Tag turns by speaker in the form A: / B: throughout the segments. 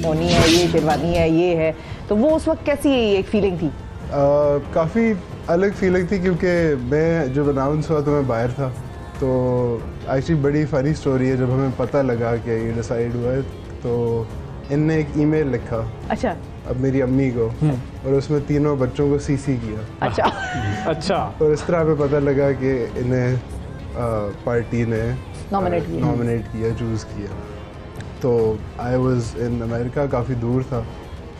A: होनी है, ये शेरवानी है, ये है, तो वो उस वक्त कैसी एक फीलिंग थी?
B: काफ़ी अलग फीलिंग थी क्योंकि मैं जब अनाउंस हुआ तो मैं बाहर था, तो एक्चुअली बड़ी फनी स्टोरी है। जब हमें पता लगा कि ये डिसाइड हुआ है तो इनने एक ईमेल लिखा,
A: अच्छा,
B: अब मेरी अम्मी को, और उसमें तीनों बच्चों को सीसी किया।
A: अच्छा
C: अच्छा।
B: और इस तरह हमें पता लगा कि इन्हें पार्टी ने नॉमिनेट किया, चूज़ किया। तो आई वाज इन अमेरिका, काफ़ी दूर था,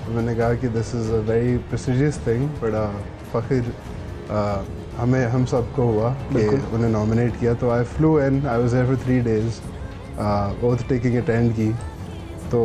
B: तो मैंने कहा कि this is a very prestigious thing, बड़ा फ़ख्र हम सबको हुआ कि उन्हें नॉमिनेट किया। तो I flew in, I was there for 3 days, oath taking attend की। तो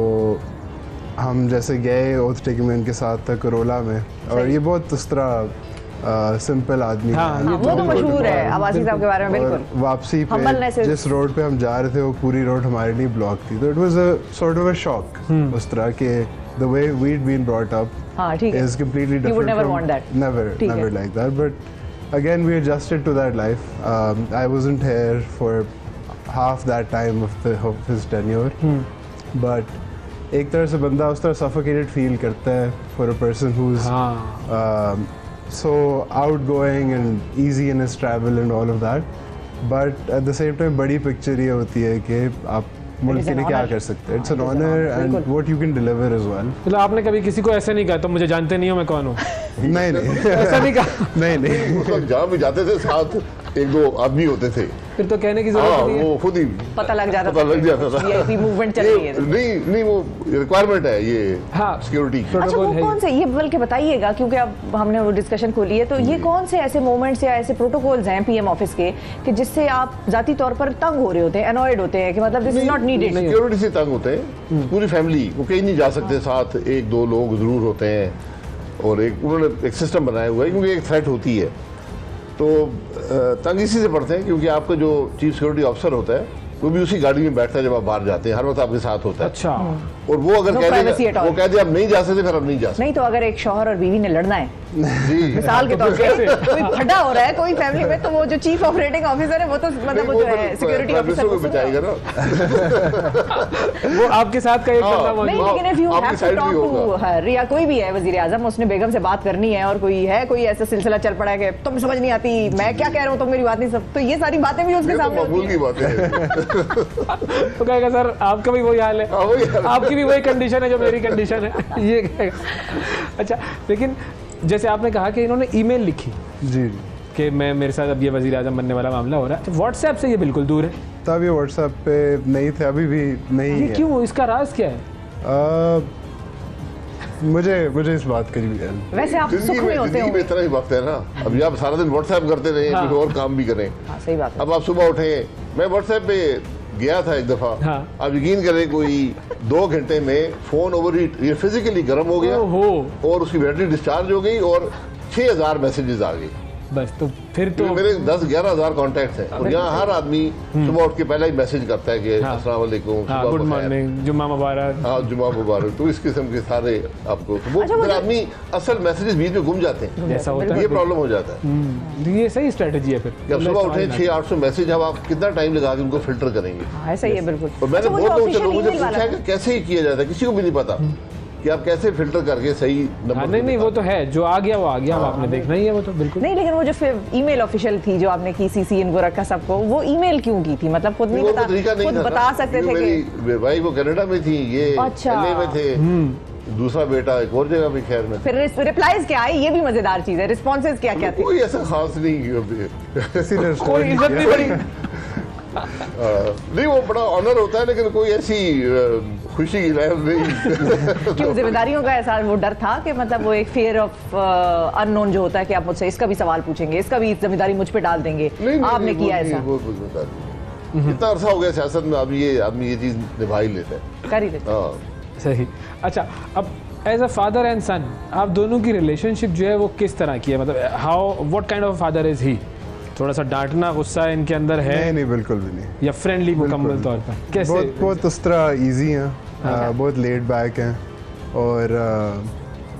B: हम जैसे गए, ओथ टेकिंग में इनके साथ था करोला में, और ये बहुत इस तरह सिंपल आदमी
C: हाँ,
B: है।
A: वो तो मशहूर है अब्बासी साहब के बारे में,
B: और
A: बिल्कुल।
B: वापसी पे जिस रोड पे हम जा रहे थे वो पूरी रोड हमारे लिए ब्लॉक थी, तो it was a sort of a shock उस तरह के the way we'd been brought up
A: हाँ, ठीक है,
B: is completely different.
A: You would never
B: from,
A: want that.
B: Never like that. But again, we adjusted to that life. I wasn't here for half that time of his tenure. But एक तरह से बंदा उस तरह suffocated feel करता है for a person who's so outgoing and easy in his travel and all of that. But at the same time, बड़ी picture ये होती है कि आप मुल्क के लिए क्या कर सकते हैं। It's an honour and what you can deliver as well.
C: मतलब आपने कभी किसी को ऐसे नहीं कहा तो मुझे जानते नहीं हो मैं कौन हूँ?
B: नहीं
C: ऐसा नहीं कहा?
B: नहीं
D: उस वक्त जहाँ भी जाते थे साथ एक दो आदमी होते थे,
C: फिर तो कहने की जरूरत नहीं है,
D: वो खुद ही
A: पता लग जाता
D: था।
A: वीआईपी मूवमेंट चल रही है।
D: नहीं वो रिक्वायरमेंट है ये सिक्योरिटी की।
A: अच्छा, वो कौन से, ये बल्कि बताइएगा क्योंकि अब हमने वो डिस्कशन खोली है, तो ये कौन से ऐसे मोमेंट्स या ऐसे प्रोटोकॉल्स हैं पीएम ऑफिस के कि जिससे आप जाती तौर पर तंग हो रहे होते हैं, अनॉयड होते हैं कि मतलब this is not needed?
D: Security से तंग होते हैं, पूरी फैमिली वो कहीं नहीं जा सकते, साथ एक दो लोग जरूर होते हैं, और एक उन्होंने एक सिस्टम बनाया हुआ है क्योंकि एक थ्रेट होती है, तो तंग इसी से पड़ते हैं क्योंकि आपका जो चीफ सिक्योरिटी ऑफिसर होता है वो भी उसी गाड़ी में बैठता है जब आप बाहर जाते हैं, हर वक्त आपके साथ होता है।
C: अच्छा।
D: और वो अगर कह दे आप नहीं जा सकते, फिर आप नहीं जा सकते।
A: नहीं तो अगर एक शौहर और बीवी ने लड़ना है
D: जी,
A: मिसाल के तौर पे कोई खड़ा हो रहा है कोई फैमिली में, तो वो जो चीफ ऑपरेटिंग ऑफिसर है वो तो मतलब वो जो है सिक्योरिटी ऑफिसर
D: को बचाएगा ना।
C: वो आपके साथ का एक बंदा मौजूद
A: नहीं, लेकिन if you have to talk to her या कोई भी है वजीर आजम, उसने बेगम से बात करनी है और कोई है कोई ऐसा सिलसिला चल पड़ा है कि तुम समझ नहीं आती, मैं क्या कह रहा हूँ तुम मेरी बात नहीं सब, तो ये सारी बातें भी उसके सामने
D: मामूल की बातें हैं।
C: तो कहेगा सर आपका भी वही हाल है, आपकी भी वही कंडीशन है जो मेरी कंडीशन है, ये कहेगा। अच्छा, लेकिन जैसे आपने कहा कि इन्होंने ईमेल लिखी
B: जी
C: कि मैं मेरे साथ अब ये वजीर आजम बनने वाला मामला हो रहा है, व्हाट्सएप से ये बिल्कुल दूर है।
B: तब ये व्हाट्सएप पे नहीं थे, अभी भी नहीं है।
C: क्यों, इसका राज क्या है?
B: मुझे इस बात की भी
A: वैसे आप सुख में होते हो,
D: इतना ही वक्त है ना, अभी आप सारा दिन व्हाट्सएप करते रहे,
C: हाँ।
D: कुछ और काम भी करें।
A: हाँ, सही बात है।
D: अब आप सुबह उठे, मैं व्हाट्सएप पे गया था एक दफा,
C: हाँ।
D: आप यकीन करें कोई 2 घंटे में फोन ओवर ये फिजिकली गर्म हो गया और उसकी बैटरी डिस्चार्ज हो गई और 6000 मैसेजेस आ गए
C: बस। तो फिर तो
D: मेरे 10-11 हज़ार कॉन्टैक्ट हैं, और यहाँ हर आदमी सुबह उठ के पहले ही मैसेज करता है कि
C: हाँ।
D: अस्सलाम वालेकुम,
C: गुड मॉर्निंग, जुम्मा मुबारक,
D: हाँ जुम्मा मुबारक, तो इस किस्म के सारे आपको वो फिर आदमी असल मैसेजेस बीच में गुम जाते हैं,
C: जैसा होता है
D: ये प्रॉब्लम हो जाता है।
C: ये सही स्ट्रेटजी है। फिर
D: जब सुबह उठे 600-800 मैसेज, अब आप कितना टाइम लगा के उनको फिल्टर करेंगे?
A: ऐसा ही है बिल्कुल।
D: और मैंने बहुत लोगों से मुझे पूछा है कि कैसे ही किया जाता है, किसी को भी नहीं पता कि आप कैसे फिल्टर करके सही नंबर।
C: नहीं वो तो है, जो आ गया वो आ गया, आपने देखना ही है वो तो बिल्कुल
A: नहीं। लेकिन वो जो फिर ईमेल ऑफिशियल थी जो आपने की, सीसी इनको रखा सबको, वो ईमेल क्यों की थी? मतलब खुद नहीं बता सकते थे कि
D: भाई वो कनाडा में थी, ये LA में थे, दूसरा बेटा एक और जगह भी खैर में।
A: फिर रिप्लाईज क्या आए, ये भी मजेदार चीज है, रिस्पॉन्सेज क्या क्या थे?
D: कोई ऐसा खास नहीं,
C: कोई इज्जत नहीं बड़ी।
D: नहीं वो बड़ा ऑनर होता है, लेकिन कोई ऐसी खुशी की लहर नहीं।
A: क्यों, जिम्मेदारियों का एहसास, वो डर था कि मतलब वो एक फियर ऑफ अननोन जो होता है कि आप मुझसे इसका भी सवाल पूछेंगे, इसका भी जिम्मेदारी मुझ पे डाल देंगे, आपने किया ऐसा?
D: कितना अरसा हो गया सियासत में, अब ये आदमी ये चीज निभा ही लेता है,
A: कर ही लेते हैं।
C: सही। अच्छा, अब एज अ फादर एंड सन आप दोनों की रिलेशनशिप जो है वो किस तरह की है? मतलब how, what kind of father is he? थोड़ा सा डांटना गुस्सा इनके अंदर है?
B: नहीं बिल्कुल भी नहीं।
C: या फ्रेंडली मुकम्मल तौर पर? कैसे?
B: बहुत उस तरह ईजी हैं, बहुत लेड बैक हैं, और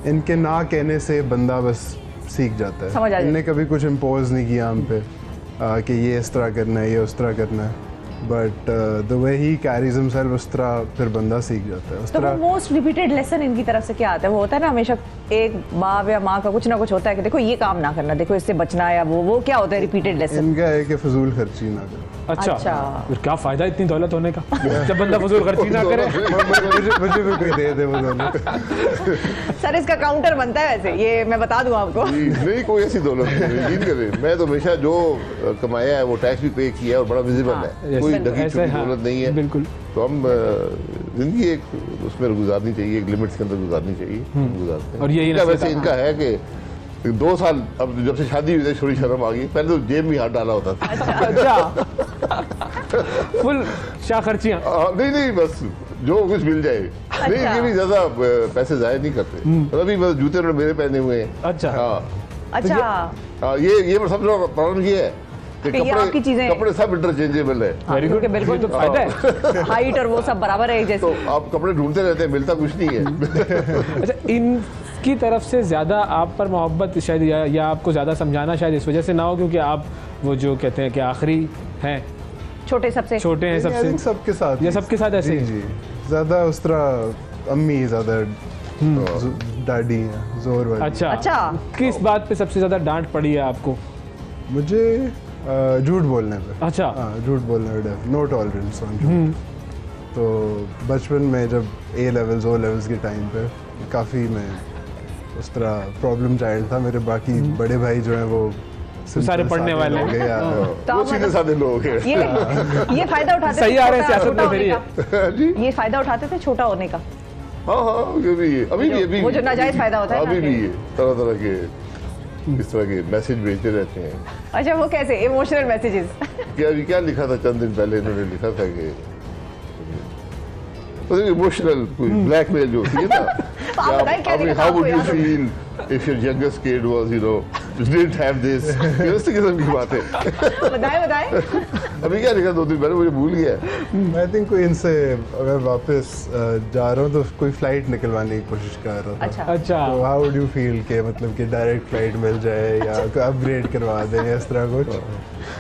B: इनके ना कहने से बंदा बस सीख जाता है। इनने कभी कुछ इम्पोज नहीं किया हम पे कि ये इस तरह करना है, ये उस तरह करना है। But the way he carries himself उस तरह फिर बंदा सीख जाता है उस
A: तो वो
B: तरह।
A: मोस्ट रिपीटेड लेसन इनकी तरफ से क्या आता है? वो होता है ना हमेशा एक बाप या माँ का कुछ ना कुछ होता है कि देखो ये काम ना करना, देखो इससे बचना, या वो क्या होता है रिपीटेड लेसन?
B: इनका है कि फजूल खर्ची ना करो।
C: अच्छा,
A: अच्छा।
C: फिर क्या फायदा इतनी दौलत होने का जब बंदा फजूल खर्ची ना करे।
B: मुझे भी कोई दे दे वो दोनों।
A: सर इसका काउंटर बनता है वैसे, ये मैं बता दूं आपको।
D: नहीं कोई ऐसी दौलत नहीं, यकीन करें मैं तो हमेशा जो कमाया है वो टैक्स भी पे किया है और बड़ा विजिबल
A: हाँ,
D: है, कोई
C: ऐसे,
D: ढकी
C: ऐसे,
D: छुपी
C: हाँ,
D: दौलत नहीं है।
C: बिल्कुल।
D: तो हम जिंदगी एक उसमें गुजारनी चाहिए, एक लिमिट्स के अंदर गुजारनी चाहिए, गुजारते हैं।
C: और यही
D: इनका
C: नसीहत
D: वैसे
C: है।
D: इनका है कि 2 साल अब जब से शादी हुई थी थोड़ी शर्म आ गई, पहले तो जेब में हाथ डाला होता था।
C: अच्छा, फुल शाह खर्चियाँ।
D: नहीं बस जो कुछ मिल जाए। नहीं ये भी ज्यादा पैसे जाया नहीं करते। अभी बस जूते उन्होंने मेरे पहने हुए हैं।
C: अच्छा।
D: हाँ
A: अच्छा,
D: ये सबसे प्रॉब्लम ये है कि
A: कि ये आपकी चीजें-
D: कपड़े सब इंटरचेंजेबल है।
C: वेरी गुड,
A: बिल्कुल।
C: तो फायदा है।
A: हाइट और वो सब बराबर है एक
D: तो
A: जैसे।
D: आप कपड़े ढूंढते रहते हैं, मिलता कुछ नहीं है।
C: अच्छा, इनकी तरफ से ज्यादा आप पर मोहब्बत शायद या आपको ज्यादा समझाना शायद इस वजह से ना हो क्योंकि आप वो जो कहते हैं कि आखिरी हैं,
A: छोटे सबसे
C: छोटे हैं
B: I
C: सबसे।
B: think सबके साथ
C: ये सबके साथ ऐसे
B: जी
C: ही?
B: जी ज्यादा उस तरह अम्मी ज्यादा डैडी है जोर वाली।
C: अच्छा
A: अच्छा।
C: किस बात पे सबसे ज्यादा डांट पड़ी है आपको?
B: मुझे झूठ बोलने पे।
C: अच्छा।
B: हाँ झूठ बोलने पे नो टॉलरेंस ऑन झूठ। तो बचपन में जब ए लेवल्स ओ लेवल्स के टाइम पे काफ़ी मैं उस तरह प्रॉब्लम चाइल्ड था। मेरे बाकी बड़े भाई जो हैं वो
C: सारे पढ़ने वाले
B: हो गए, या-
A: तो
D: वो
A: आप
D: सीधे
A: मतलब-
D: साधे लोग हैं।
A: ये फायदा उठाते
C: सही
A: थे
C: आ रहे हैं
A: छोटा-
C: सियासत में
A: छोटा
C: फिर
A: होने
C: ये।
A: का?
D: जी
A: ये फायदा उठाते थे छोटा होने का?
D: हाँ ये भी है, अभी
A: वो जो नाजायज फायदा होता है ना
D: अभी भी
A: कि-
D: है, तरह तरह के इस तरह के मैसेज भेजते रहते हैं।
A: अच्छा, वो कैसे इमोशनल मैसेजेस?
D: क्या लिखा था चंद दिन पहले इन्होंने लिखा था कि इमोशनल ब्लैकमेल जो होती है ना,
A: आप बताएं क्या लिखा था
D: हाउ
A: आपको
D: वुड यू
A: याद हो?
D: Feel if your youngest kid was didn't have this, इस किस्म की बातें।
A: बताएं।
D: अभी क्या लिखा 2 दिन पहले, मुझे भूल गया।
B: आई थिंक कोई इनसे अगर वापस जा रहा हूँ तो कोई फ्लाइट निकलवाने की कोशिश कर रहा था।
A: अच्छा।
C: अच्छा,
B: तो हाउ वुड यू फील के मतलब कि डायरेक्ट फ्लाइट मिल जाए या अपग्रेड करवा दें इस तरह कुछ।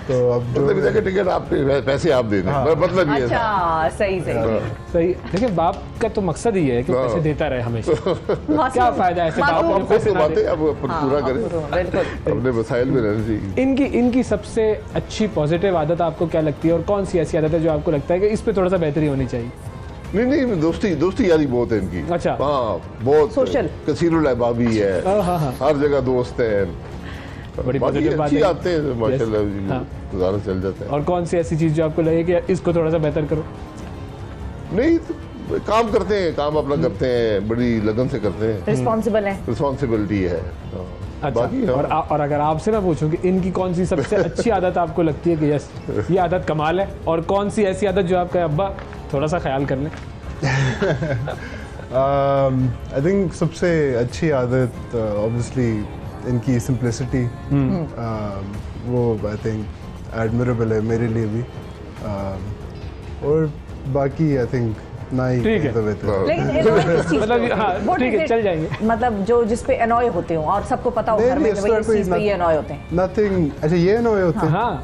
B: तो अब जो
D: मतलब इधर के टिकट आप पैसे आप दे दें, मतलब ये था।
A: अच्छा, सही।
C: सही। देखिए बाप का तो मकसद ही है कि वो पैसे देता रहे हमेशा। क्या फायदा है ऐसे बाप को
D: अब
C: जो
D: खुद
C: पैसे
D: तो
C: ना दे?
D: बातें अब पूरा करें,
A: बिल्कुल।
D: अपने मसाइल में रहना चाहिए।
C: इनकी सबसे अच्छी पॉजिटिव आदत आपको क्या लगती है और कौन सी ऐसी आदत है जो आपको लगता है कि इस पे थोड़ा सा बेहतरी होनी चाहिए?
D: नहीं दोस्ती यारी बहुत है इनकी।
C: अच्छा।
D: हाँ बहुत
A: Social।
D: कसीरुल अहबाबी है,
C: हाँ।
D: हर जगह दोस्त है,
C: बड़ी
D: बाकी
C: पॉजिटिव बात
D: अच्छी
C: है।
D: आते हैं माशाल्लाह जी,
C: हाँ।
D: गुजारा चल जाता है।
C: और कौन सी ऐसी चीज जो आपको लगे कि इसको थोड़ा सा बेहतर करो?
D: नहीं तो काम करते हैं, काम अपना करते हैं, बड़ी लगन से करते हैं,
A: रिस्पॉन्सिबल है।
D: रिस्पॉन्सिबिलिटी है। हाँ।
C: अच्छा।
D: बाकी हाँ।
C: और अगर आपसे मैं पूछूं कि इनकी कौन सी सबसे अच्छी आदत आपको लगती है कि यस ये आदत कमाल है, और कौन सी ऐसी आदत जो आपका अब्बा थोड़ा सा ख्याल कर लें?
B: आई थिंक सबसे अच्छी आदत ऑब्वियसली इनकी सिंप्लिसिटी, वो आई थिंक एडमिरेबल है मेरे लिए भी। और बाकी आई थिंक ना ही
C: ठीक है।
B: तो बेहतर।
A: लेकिन annoy किस चीज़
C: मतलब
A: पे?
C: हाँ,
A: What
C: ठीक
A: is
C: है,
A: it?
C: चल जाएंगे।
A: मतलब जो जिस पे अनॉय होते हो और सबको पता हो
B: नहीं,
A: घर में
B: नहीं,
A: कि
B: इस
A: भाई
B: तरह
A: इस
B: कोई
A: चीज पे
B: ना-
A: ये अनॉय होते हैं।
B: नथिंग। अच्छा ये ना होते हैं।
C: हाँ,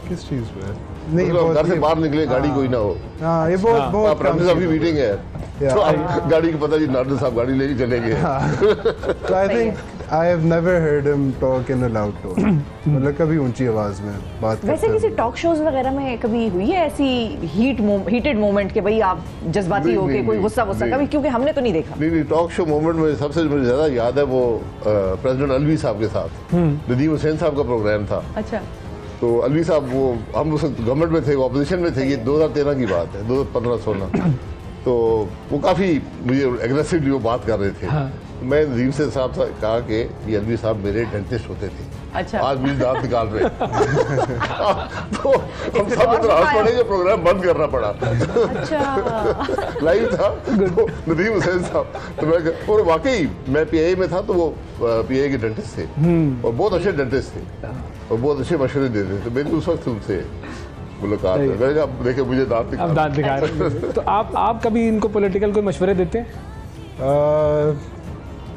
B: किस चीज़ पे? नहीं
D: मतलब
B: बहुत
D: घर से
B: ये-
D: बाहर निकले गाड़ी कोई ना हो,
B: हाँ ये बहुत
C: हाँ।
B: बहुत
D: आप रमज़ान साहब की मीटिंग है
B: Yeah.
D: तो आप गाड़ी को पता जी नाडर साहब गाड़ी लेके चले गए।
B: तो I think I have never heard him talk in a loud tone, मतलब कभी ऊंची आवाज में बात
A: वैसे
B: करते
A: किसी
B: हुए।
A: टॉक शोज वगैरह में कभी हुई है ऐसी हीटेड मोमेंट के भाई आप जज्बाती
D: नहीं,
A: हो के
D: नहीं,
A: कोई
D: नहीं,
A: गुस्सा
D: नहीं।
A: कभी? क्योंकि हमने तो नहीं देखा।
D: नहीं टॉक शो मोमेंट में सबसे मुझे ज़्यादा याद है वो प्रेसिडेंट अलवी साहब के साथ नदीम हुसैन साहब का प्रोग्राम था।
A: अच्छा।
D: तो अलवी साहब वो हम उस वक्त गवर्नमेंट में थे, वो अपोजिशन में थे, ये 2013 की बात है, 2015-16। तो वो काफ़ी मुझे एग्रेसिवली वो बात कर रहे थे।
C: हाँ।
D: मैं नदीम से साहब से कहा कि ये अलवी साहब मेरे डेंटिस्ट होते थे,
A: अच्छा।
D: आज मेरी दांत निकाल रहे हैं। तो हम सब
A: और
D: इतना हंस
A: सिखाया।
D: पड़े कि प्रोग्राम बंद करना पड़ा।
A: अच्छा।
D: लाइव था तो नदीम हुसैन साहब, तो मैं और वाकई मैं पीआई में था, तो वो पीआई के डेंटिस्ट थे और बहुत अच्छे डेंटिस्ट थे और बहुत अच्छे मशवरे देते थे। तो मेरी उस वक्त उनसे मुलाकात है, मैंने कहा अब देखे मुझे दांत
C: अब
D: निकाल।
C: दांत दिखा रहे हैं। तो आप कभी इनको पॉलिटिकल कोई मशवरे देते हैं?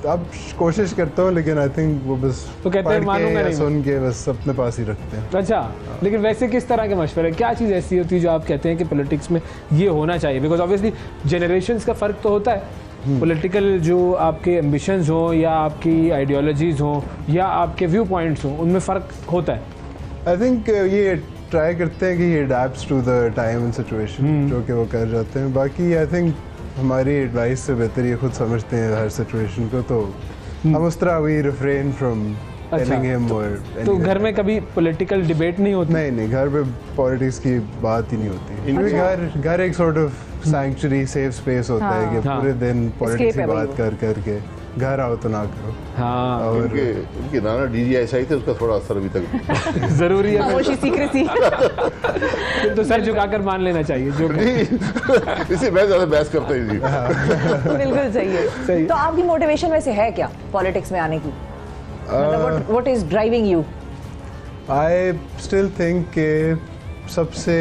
B: अब कोशिश करता हूँ, लेकिन आई थिंक वो बस
C: तो कहते हैं
B: पढ़ के
C: मानूंगा
B: या
C: नहीं।
B: सुन के बस अपने पास ही रखते हैं।
C: अच्छा, लेकिन वैसे किस तरह के मशवरे, क्या चीज़ ऐसी होती है जो आप कहते हैं कि पॉलिटिक्स में ये होना चाहिए? बिकॉज ऑब्वियसली जनरेशन्स का फ़र्क तो होता है, पॉलिटिकल जो आपके एम्बिशंस हों या आपकी आइडियोलॉजीज हों या आपके व्यू पॉइंट्स हों, उनमें फ़र्क होता है।
B: आई थिंक ये ट्राई करते हैं कि ये adapts to the time and situation जो कि वो कर जाते हैं। बाकी आई थिंक हमारी एडवाइस से बेहतर ये खुद समझते हैं हर सिचुएशन को, तो हम उस तरह we refrain from telling him और
C: तो घर में कभी पॉलिटिकल डिबेट नहीं होती?
B: नहीं, घर पे पॉलिटिक्स की बात ही नहीं होती, क्योंकि घर एक sort of sanctuary safe space होता है कि पूरे दिन पॉलिटिक्स की बात कर करके घर आओ तो ना करो।
C: हाँ,
B: और
D: इनके नाना DGI थे, उसका थोड़ा असर अभी तक
C: जरूरी है।
A: खामोशी, सीक्रेसी।
C: फिर तो सर झुकाकर मान लेना चाहिए जो
D: इसे मैं ज्यादा बहस करता ही नहीं।
A: बिल्कुल सही है।
C: सही।
A: तो आपकी मोटिवेशन वैसे है क्या पॉलिटिक्स में आने की? मतलब what is driving you?
B: I still think कि सबसे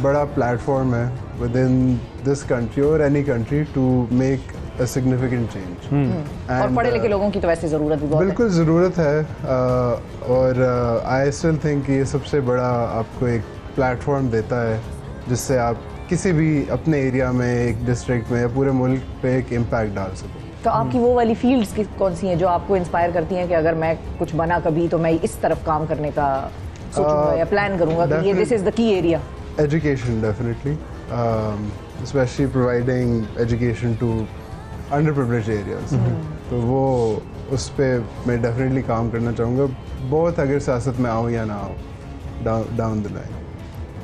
B: बड़ा प्लेटफॉर्म है विद इन दिस कंट्री और any country to make a significant change.
A: और पढ़े लिखे लोगों की तो वैसे ज़रूरत भी बहुत है।
B: बिल्कुल ज़रूरत है, और आई स्टिल थिंक ये सबसे बड़ा आपको एक प्लेटफॉर्म देता है जिससे आप किसी भी अपने एरिया में, एक डिस्ट्रिक्ट में या पूरे मुल्क पे एक इम्पैक्ट डाल सको।
A: तो आपकी वो वाली फील्ड्स कौन सी हैं जो आपको इंस्पायर करती हैं कि अगर मैं कुछ बना कभी तो मैं इस तरफ काम करने का सोचूंगा या प्लान करूंगा कि ये this is the key area?
B: Education, definitely, especially providing education to underprivileged areas. तो वो उस पर मैं डेफिनेटली काम करना चाहूँगा, बहुत अगर सियासत में आऊँ या ना आऊँ डाउन द लाइन।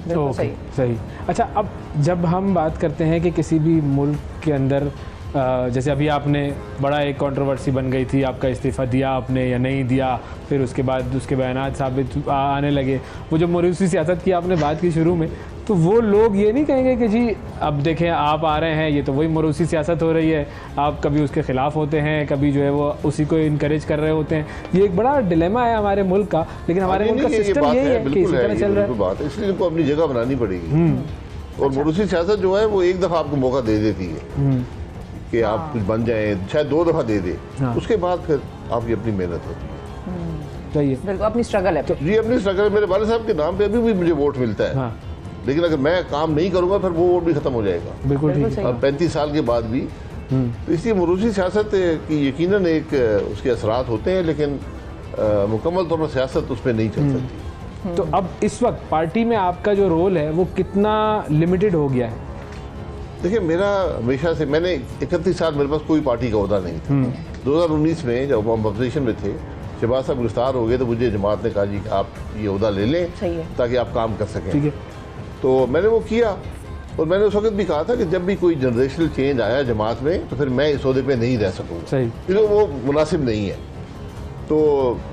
A: बिल्कुल
C: ओके,
A: सही।
C: सही। अच्छा, अब जब हम बात करते हैं कि किसी भी मुल्क के अंदर जैसे अभी आपने बड़ा एक कंट्रोवर्सी बन गई थी, आपका इस्तीफ़ा दिया आपने या नहीं दिया, फिर उसके बाद उसके बयानात साबित आने लगे, वो जो मरूसी सियासत की आपने बात की शुरू में, तो वो लोग ये नहीं कहेंगे कि जी अब देखें आप आ रहे हैं, ये तो वही मरूसी सियासत हो रही है, आप कभी उसके ख़िलाफ़ होते हैं, कभी जो है वो उसी को इनकरेज कर रहे होते हैं। ये एक बड़ा डिलेमा है हमारे मुल्क का, लेकिन हमारे मुल्क का सिस्टम यही है कि इसी तरह चल रहा है।
D: बात है, इसलिए इनको अपनी जगह बनानी पड़ेगी। और मरूसी सियासत जो है वो एक दफ़ा आपको मौका दे देती है कि आप कुछ बन जाएं, शायद 2 दफ़ा दे दे, उसके बाद फिर आपकी अपनी मेहनत होती है।
C: सही है,
A: बिल्कुल अपनी स्ट्रगल है।
D: जी, अपनी स्ट्रगल। मेरे वाले साहब के नाम पे अभी भी मुझे वोट मिलता है।
C: हाँ,
D: लेकिन अगर मैं काम नहीं करूंगा फिर वो वोट भी खत्म हो जाएगा,
C: बिल्कुल ठीक
A: सही।
C: है।
D: और 35 साल के बाद भी। तो इसलिए मरूसी सियासत की यकीनन एक उसके असरात होते हैं, लेकिन मुकम्मल तौर पर सियासत उस पर नहीं चल सकती।
C: तो अब इस वक्त पार्टी में आपका जो रोल है वो कितना लिमिटेड हो गया है?
D: देखिए, मेरा हमेशा से, मैंने 31 साल मेरे पास कोई पार्टी का ओहदा नहीं था। 2019 में जब हम अपोजिशन में थे, शहबाज साहब गिरफ्तार हो गए, तो मुझे जमात ने कहा जी आप ये ओहदा ले लें ताकि आप काम कर सकें।
C: ठीक है।
D: तो मैंने वो किया, और मैंने उस वक्त भी कहा था कि जब भी कोई जनरेशनल चेंज आया जमात में तो फिर मैं इस ओहदे पे नहीं रह सकूँगा,
C: सही।
D: क्योंकि वो मुनासिब नहीं है। तो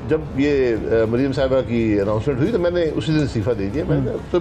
D: जब ये मरीम साहिबा की अनाउंसमेंट हुई तो मैंने उसी दिन इस्तीफ़ा दे दिया। मैंने तो